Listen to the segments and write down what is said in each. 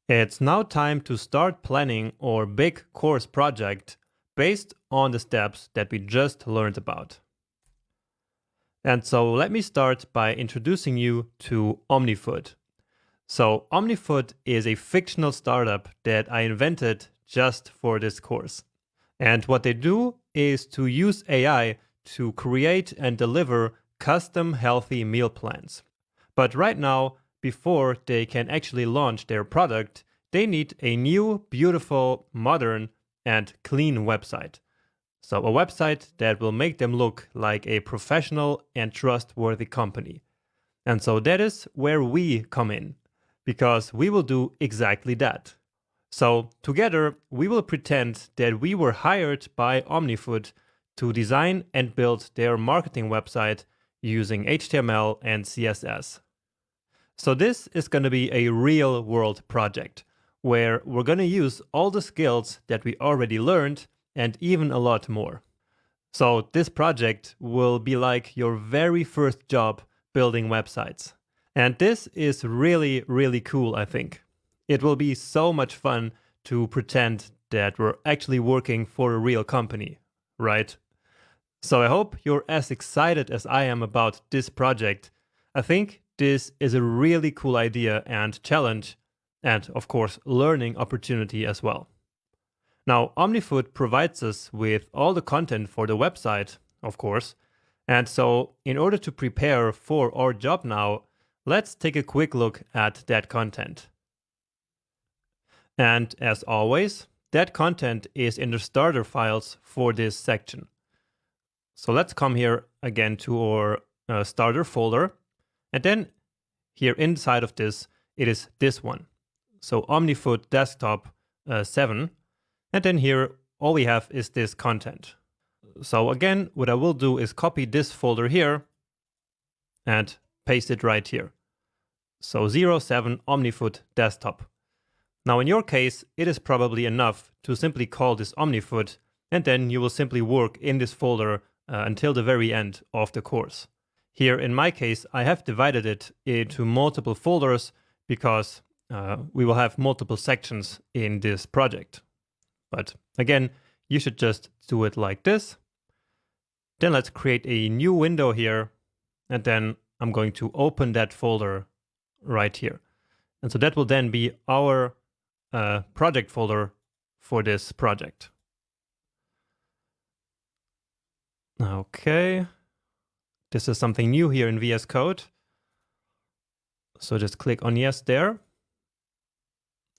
It's now time to start planning our big course project based on the steps that we just learned about. And so let me start by introducing you to OmniFoot. So OmniFoot is a fictional startup that I invented just for this course. And what they do is to use AI to create and deliver custom healthy meal plans. But right now, before they can actually launch their product, they need a new, beautiful, modern, and clean website. So a website that will make them look like a professional and trustworthy company. And so that is where we come in, because we will do exactly that. So together, we will pretend that we were hired by OmniFoot to design and build their marketing website using HTML and CSS. So this is going to be a real world project where we're going to use all the skills that we already learned and even a lot more. So this project will be like your very first job building websites. And this is really, really cool, I think. It will be so much fun to pretend that we're actually working for a real company, right? So I hope you're as excited as I am about this project. I think this is a really cool idea and challenge, and of course, learning opportunity as well. Now, OmniFoot provides us with all the content for the website, of course. And so in order to prepare for our job now, let's take a quick look at that content. And as always, that content is in the starter files for this section. So let's come here again to our starter folder. And then here inside of this, it is this one. So OmniFoot Desktop 7. And then here, all we have is this content. So again, what I will do is copy this folder here and paste it right here. So 07 OmniFoot Desktop. Now in your case, it is probably enough to simply call this OmniFoot, and then you will simply work in this folder until the very end of the course. Here in my case, I have divided it into multiple folders because we will have multiple sections in this project. But again, you should just do it like this. Then let's create a new window here, and then I'm going to open that folder right here. And so that will then be our project folder for this project. Okay, this is something new here in VS Code. So just click on yes there.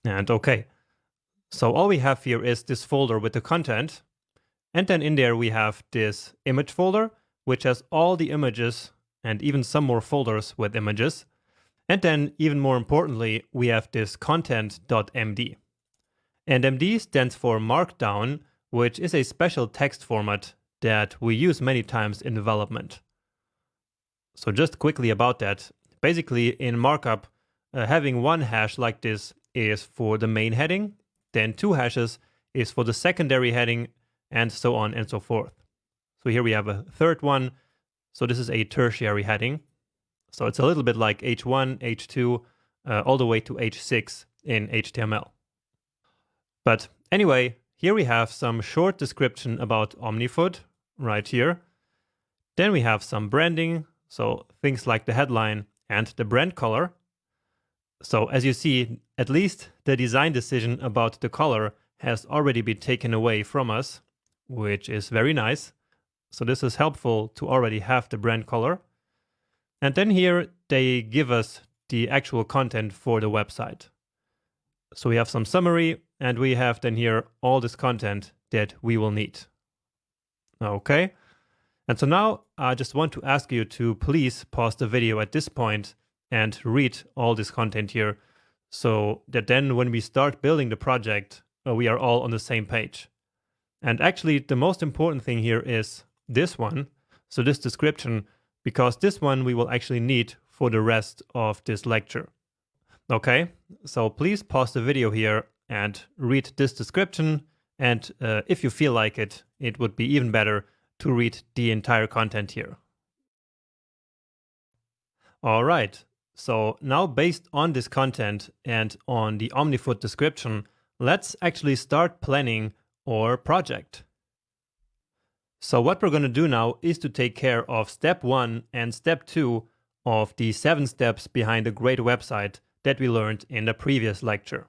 And okay. So all we have here is this folder with the content. And then in there we have this image folder, which has all the images and even some more folders with images. And then even more importantly, we have this content.md. And MD stands for Markdown, which is a special text format that we use many times in development. So just quickly about that, basically in markup, having one hash like this is for the main heading, then 2 hashes is for the secondary heading, and so on and so forth. So here we have a third one. So this is a tertiary heading. So it's a little bit like H1, H2, all the way to H6 in HTML. But anyway, here we have some short description about OmniFoot right here. Then we have some branding, so things like the headline and the brand color. So as you see, at least the design decision about the color has already been taken away from us, which is very nice. So this is helpful to already have the brand color. And then here they give us the actual content for the website. So we have some summary, and we have then here all this content that we will need. Okay. And so now I just want to ask you to please pause the video at this point and read all this content here, so that then when we start building the project, we are all on the same page. And actually the most important thing here is this one, so this description, because this one we will actually need for the rest of this lecture. Okay, so please pause the video here and read this description, and if you feel like it, it would be even better to read the entire content here. All right, So now based on this content and on the OmniFood description, let's actually start planning our project. So what we're going to do now is to take care of step 1 and step 2 of the 7 steps behind a great website that we learned in the previous lecture.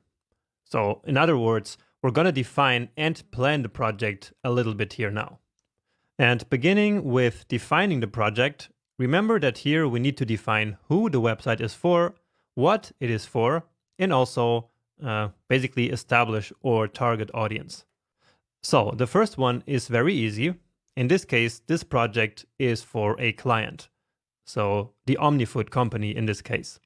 So in other words, we're going to define and plan the project a little bit here now. And beginning with defining the project, remember that here we need to define who the website is for, what it is for, and also basically establish our target audience. So the first one is very easy. In this case, this project is for a client. So the OmniFood company in this case.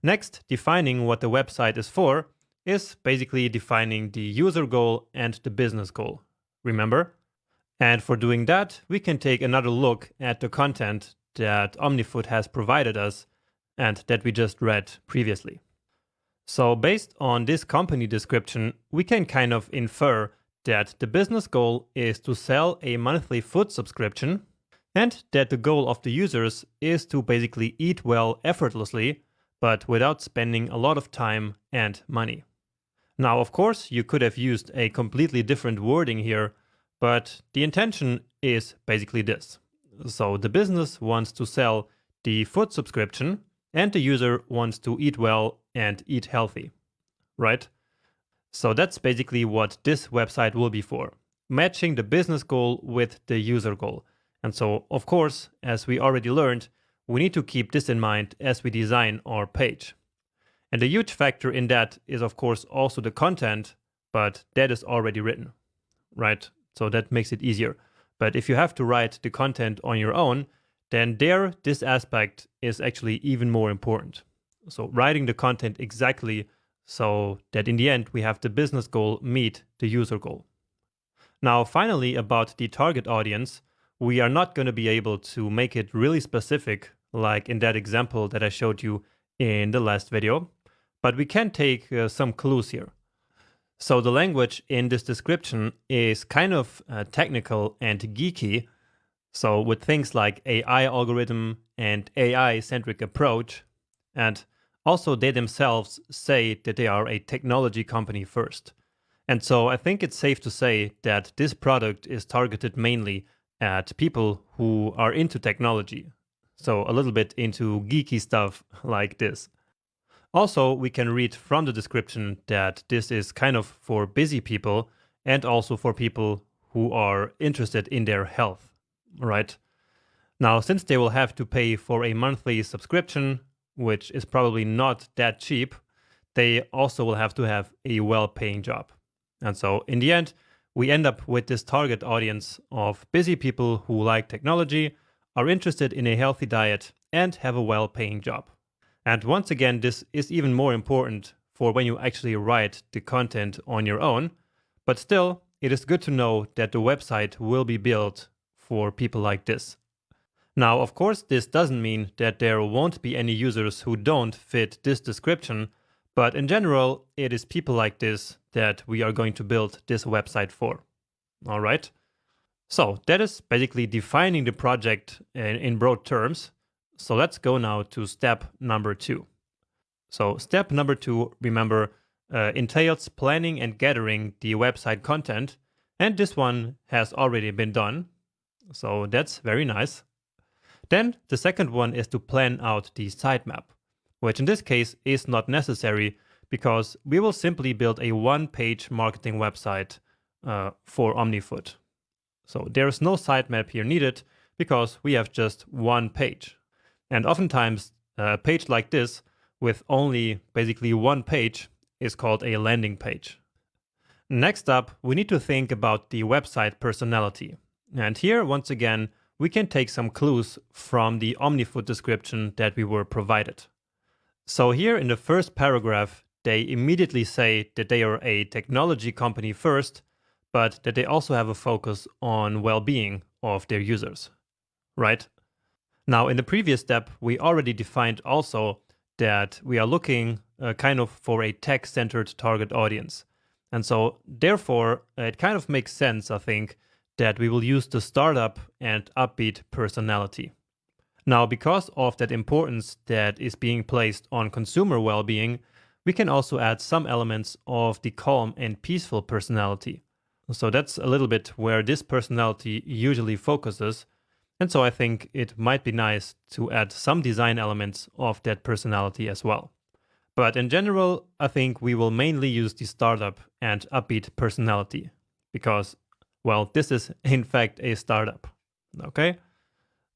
Next, defining what the website is for is basically defining the user goal and the business goal. Remember? And for doing that, we can take another look at the content that OmniFood has provided us and that we just read previously. So based on this company description, we can kind of infer that the business goal is to sell a monthly food subscription and that the goal of the users is to basically eat well effortlessly, but without spending a lot of time and money. Now, of course, you could have used a completely different wording here, but the intention is basically this. So the business wants to sell the food subscription and the user wants to eat well and eat healthy, right? So that's basically what this website will be for, matching the business goal with the user goal. And so, of course, as we already learned, we need to keep this in mind as we design our page. And a huge factor in that is, of course, also the content, but that is already written, right? So that makes it easier. But if you have to write the content on your own, then this aspect is actually even more important. So writing the content exactly so that in the end we have the business goal meet the user goal. Now, finally, about the target audience, we are not going to be able to make it really specific like in that example that I showed you in the last video, but we can take some clues here. So the language in this description is kind of technical and geeky. So with things like AI algorithm and AI-centric approach, and also they themselves say that they are a technology company first. And so I think it's safe to say that this product is targeted mainly at people who are into technology. So a little bit into geeky stuff like this. Also, we can read from the description that this is kind of for busy people and also for people who are interested in their health, right? Now, since they will have to pay for a monthly subscription, which is probably not that cheap, they also will have to have a well-paying job. And so in the end, we end up with this target audience of busy people who like technology, are interested in a healthy diet, and have a well-paying job. And once again, this is even more important for when you actually write the content on your own, but still, it is good to know that the website will be built for people like this. Now, of course, this doesn't mean that there won't be any users who don't fit this description, but in general, it is people like this that we are going to build this website for. All right? So that is basically defining the project in broad terms. So let's go now to step number 2. So step number 2, remember, entails planning and gathering the website content. And this one has already been done. So that's very nice. Then the second one is to plan out the sitemap, which in this case is not necessary because we will simply build a one-page marketing website for OmniFood. So there's no sitemap here needed because we have just one page. And oftentimes a page like this with only basically one page is called a landing page. Next up, we need to think about the website personality. And here, once again, we can take some clues from the OmniFood description that we were provided. So here in the first paragraph, they immediately say that they are a technology company first, but that they also have a focus on well-being of their users, right? Now, in the previous step, we already defined also that we are looking kind of for a tech-centered target audience. And so, therefore, it kind of makes sense, I think, that we will use the startup and upbeat personality. Now, because of that importance that is being placed on consumer well-being, we can also add some elements of the calm and peaceful personality. So that's a little bit where this personality usually focuses. And so I think it might be nice to add some design elements of that personality as well. But in general, I think we will mainly use the startup and upbeat personality because, well, this is in fact a startup. Okay?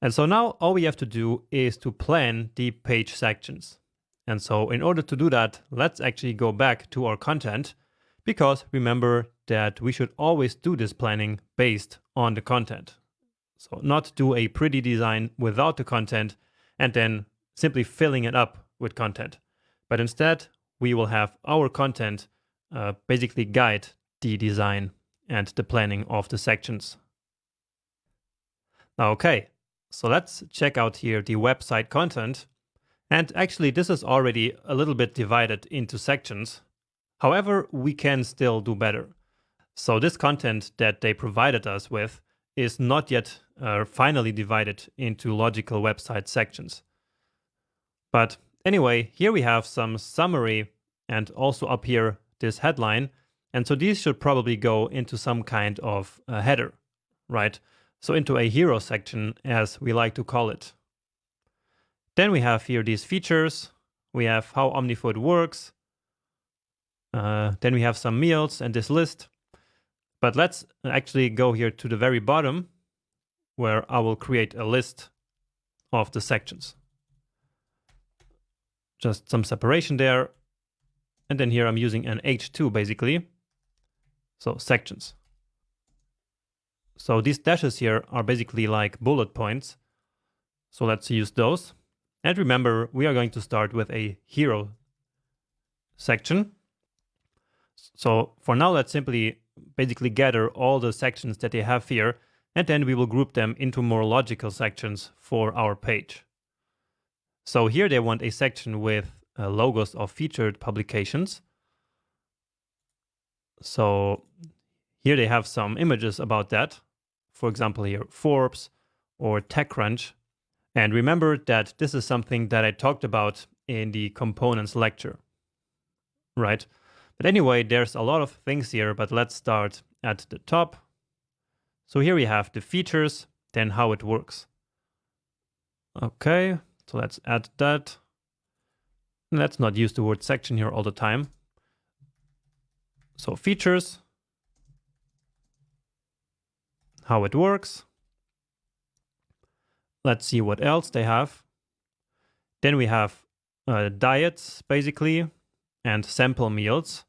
And so now all we have to do is to plan the page sections. And so in order to do that, let's actually go back to our content, because remember that we should always do this planning based on the content. So not do a pretty design without the content and then simply filling it up with content. But instead, we will have our content basically guide the design and the planning of the sections. Okay. So let's check out here the website content. And actually, this is already a little bit divided into sections. However, we can still do better. So this content that they provided us with is not yet finally divided into logical website sections. But anyway, here we have some summary and also up here this headline. And so these should probably go into some kind of header, right? So into a hero section, as we like to call it. Then we have here these features. We have how OmniFood works. Then we have some meals and this list. But let's actually go here to the very bottom, where I will create a list of the sections. Just some separation there. And then here I'm using an H2 basically. So sections. So these dashes here are basically like bullet points. So let's use those. And remember, we are going to start with a hero section. So for now, let's simply basically gather all the sections that they have here, and then we will group them into more logical sections for our page. So here they want a section with logos of featured publications. So here they have some images about that. For example, here Forbes or TechCrunch. And remember that this is something that I talked about in the components lecture, right? But anyway, there's a lot of things here, but let's start at the top. So here we have the features, then how it works. Okay, so let's add that. Let's not use the word section here all the time. So features, how it works. Let's see what else they have. Then we have diets, basically, and sample meals.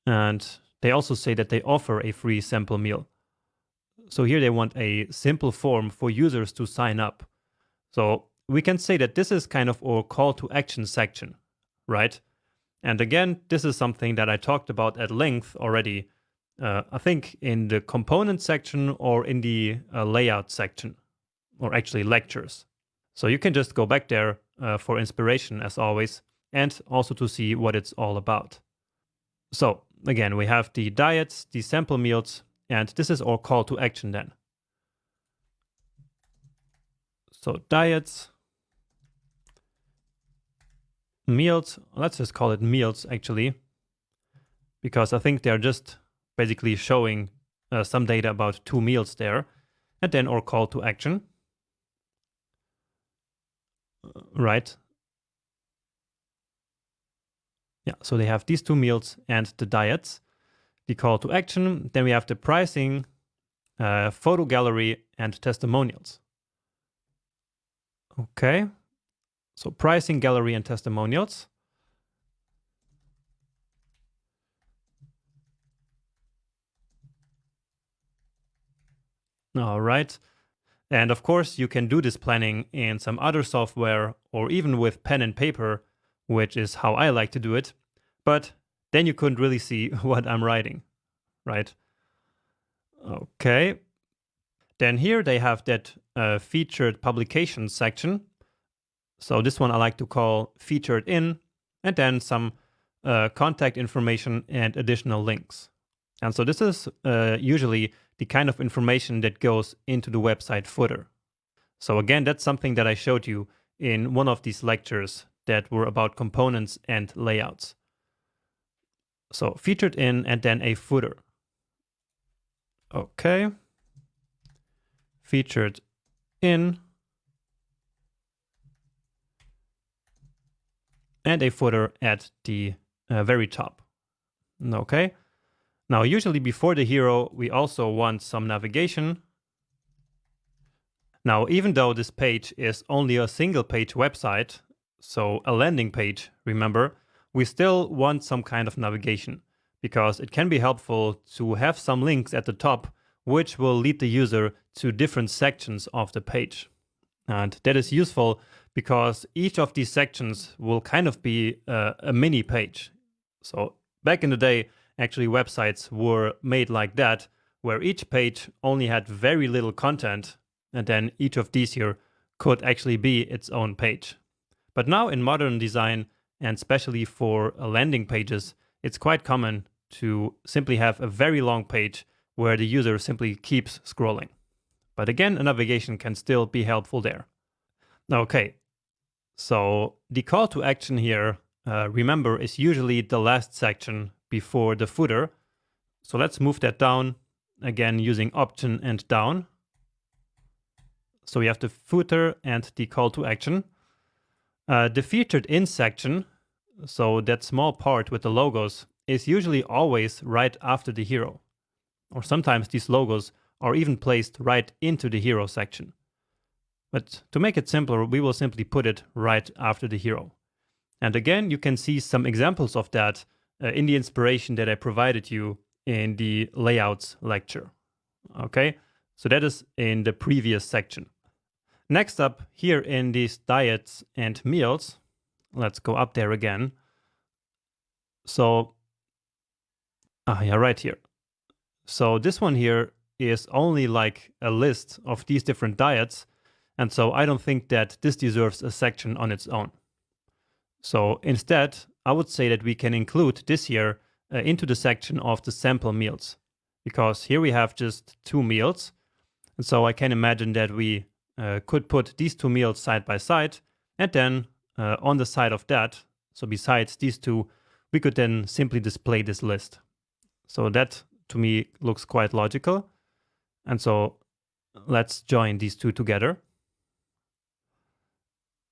And they also say that they offer a free sample meal. So here they want a simple form for users to sign up. So we can say that this is kind of our call to action section, right? And again, this is something that I talked about at length already, I think in the component section or in the layout section, or actually lectures. So you can just go back there for inspiration as always, and also to see what it's all about. So again, we have the diets, the sample meals, and this is our call to action then. So diets, meals, let's just call it meals actually, because I think they're just basically showing some data about 2 meals there, and then our call to action. Right. Yeah, so they have these 2 meals and the diets, the call to action. Then we have the pricing, photo gallery, and testimonials. Okay, so pricing, gallery, and testimonials. All right. And of course, you can do this planning in some other software or even with pen and paper, which is how I like to do it. But then you couldn't really see what I'm writing, right? Okay. Then here they have that featured publications section. So this one I like to call featured in, and then some contact information and additional links. And so this is usually the kind of information that goes into the website footer. So again, that's something that I showed you in one of these lectures that were about components and layouts. So featured in and then a footer. Okay. Featured in and a footer at the very top. Okay. Now, usually before the hero, we also want some navigation. Now, even though this page is only a single page website, so a landing page, remember, we still want some kind of navigation because it can be helpful to have some links at the top, which will lead the user to different sections of the page. And that is useful because each of these sections will kind of be a mini page. So back in the day, actually websites were made like that, where each page only had very little content, and then each of these here could actually be its own page. But now in modern design, and especially for landing pages, it's quite common to simply have a very long page where the user simply keeps scrolling. But again, a navigation can still be helpful there. Okay, so the call to action here, remember, is usually the last section before the footer. So let's move that down, again using Option and down. So we have the footer and the call to action. The featured in section, so that small part with the logos, is usually always right after the hero. Or sometimes these logos are even placed right into the hero section. But to make it simpler, we will simply put it right after the hero. And again, you can see some examples of that in the inspiration that I provided you in the layouts lecture. Okay, so that is in the previous section. Next up, here in these diets and meals, let's go up there again. So, yeah, right here. So this one here is only like a list of these different diets, and so I don't think that this deserves a section on its own. So instead, I would say that we can include this here into the section of the sample meals, because here we have just 2 meals. And so I can imagine that we could put these 2 meals side by side, and then on the side of that, so besides these 2, we could then simply display this list. So that to me looks quite logical. And so let's join these 2 together.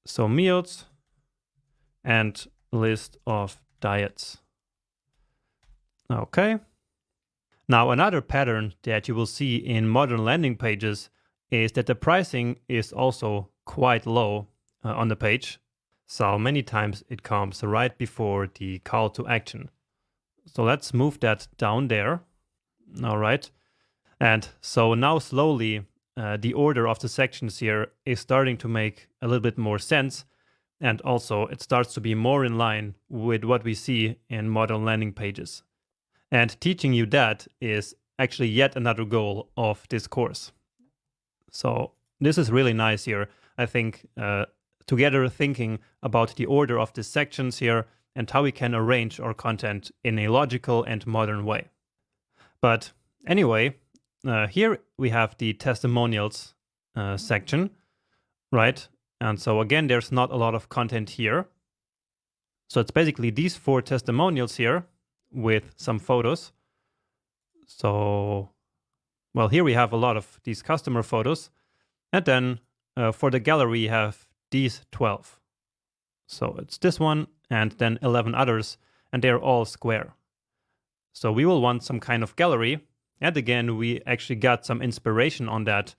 So meals and list of diets. Okay. Now another pattern that you will see in modern landing pages is that the pricing is also quite low on the page. So many times it comes right before the call to action. So let's move that down there. All right. And so now slowly the order of the sections here is starting to make a little bit more sense. And also it starts to be more in line with what we see in modern landing pages. And teaching you that is actually yet another goal of this course. So this is really nice here. I think together thinking about the order of the sections here and how we can arrange our content in a logical and modern way. But anyway, here we have the testimonials section, right? And so again, there's not a lot of content here. So it's basically these 4 testimonials here with some photos. So, well, here we have a lot of these customer photos. And then for the gallery, we have these 12. So it's this one and then 11 others, and they're all square. So we will want some kind of gallery. And again, we actually got some inspiration on that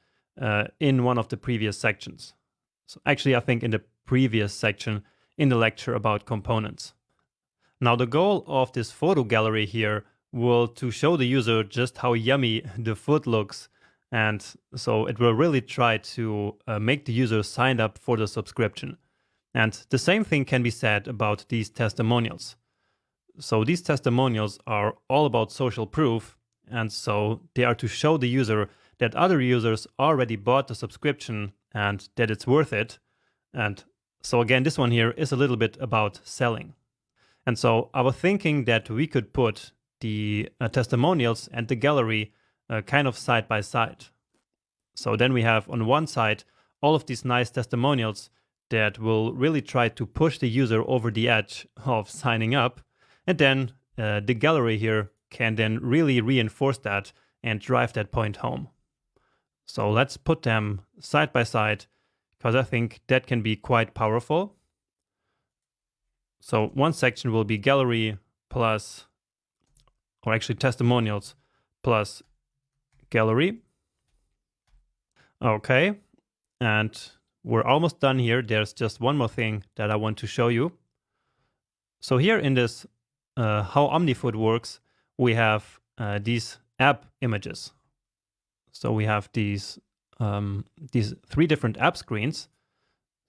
in one of the previous sections. So actually, I think in the previous section in the lecture about components. Now, the goal of this photo gallery here will to show the user just how yummy the food looks. And so it will really try to make the user sign up for the subscription. And the same thing can be said about these testimonials. So these testimonials are all about social proof. And so they are to show the user that other users already bought the subscription and that it's worth it. And so again, this one here is a little bit about selling. And so I was thinking that we could put the testimonials and the gallery kind of side by side. So then we have on one side all of these nice testimonials that will really try to push the user over the edge of signing up. And then the gallery here can then really reinforce that and drive that point home. So let's put them side by side, because I think that can be quite powerful. So one section will be gallery plus, or actually testimonials plus gallery. Okay, and we're almost done here. There's just one more thing that I want to show you. So here in this how OmniFood works, we have these app images. So we have these 3 different app screens,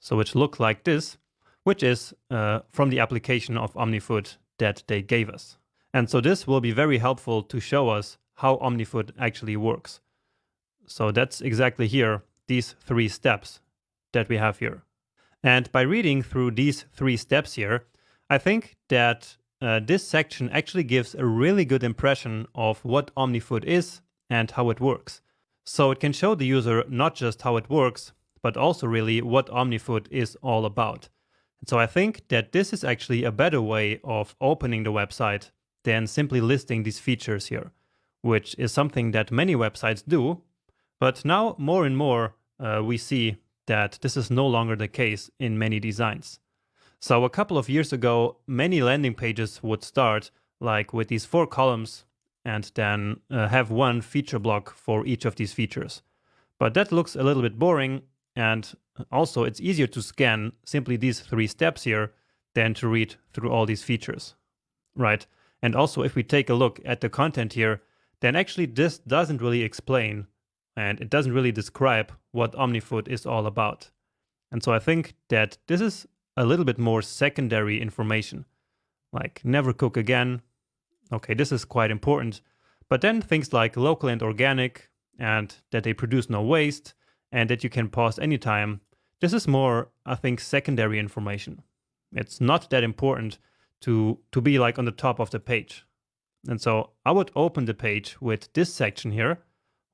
so which look like this, which is from the application of OmniFood that they gave us. And so this will be very helpful to show us how OmniFood actually works. So that's exactly here, these 3 steps that we have here. And by reading through these 3 steps here, I think that this section actually gives a really good impression of what OmniFood is and how it works. So it can show the user not just how it works, but also really what OmniFood is all about. And so I think that this is actually a better way of opening the website than simply listing these features here, which is something that many websites do. But now more and more we see that this is no longer the case in many designs. So a couple of years ago, many landing pages would start like with these 4 columns and then have one feature block for each of these features. But that looks a little bit boring, and also it's easier to scan simply these 3 steps here than to read through all these features, right? And also if we take a look at the content here, then actually this doesn't really explain and it doesn't really describe what OmniFood is all about. And so I think that this is a little bit more secondary information, like never cook again. Okay, this is quite important. But then things like local and organic, and that they produce no waste, and that you can pause anytime. This is more, I think, secondary information. It's not that important to be like on the top of the page. And so I would open the page with this section here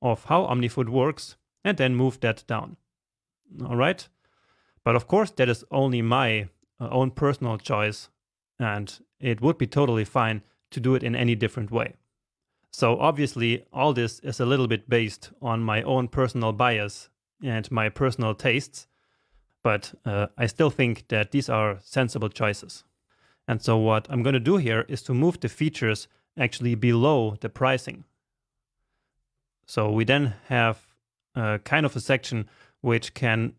of how OmniFood works and then move that down. All right. But of course, that is only my own personal choice, and it would be totally fine to do it in any different way. So obviously, all this is a little bit based on my own personal bias and my personal tastes, but I still think that these are sensible choices. And so what I'm going to do here is to move the features actually below the pricing. So we then have kind of a section which can,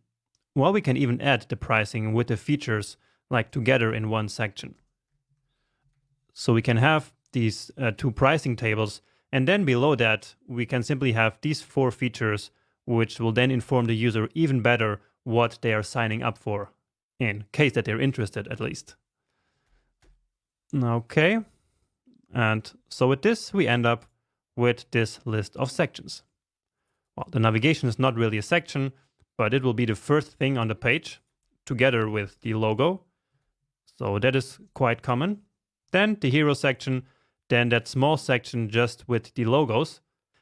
well, we can even add the pricing with the features like together in one section. So we can have these 2 pricing tables, and then below that we can simply have these 4 features, which will then inform the user even better what they are signing up for, in case that they're interested at least. Okay, and so with this we end up with this list of sections. Well, the navigation is not really a section, but it will be the first thing on the page together with the logo. So that is quite common. Then the hero section, then that small section just with the logos.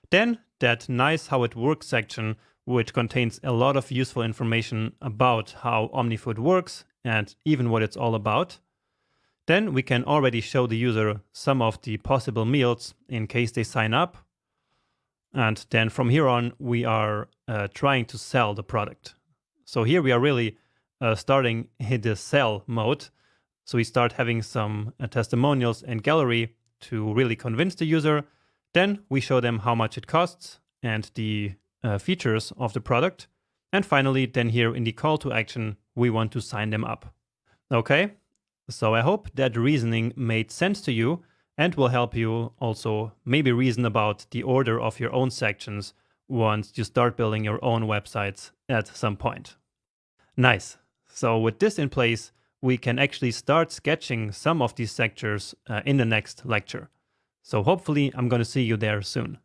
Then that nice how it works section, which contains a lot of useful information about how OmniFood works and even what it's all about. Then we can already show the user some of the possible meals in case they sign up. And then from here on, we are trying to sell the product. So here we are really starting in the sell mode. So we start having some testimonials and gallery to really convince the user. Then we show them how much it costs and the features of the product. And finally, then here in the call to action, we want to sign them up. Okay, so I hope that reasoning made sense to you and will help you also maybe reason about the order of your own sections once you start building your own websites at some point. Nice. So with this in place, we can actually start sketching some of these sectors in the next lecture. So hopefully I'm going to see you there soon.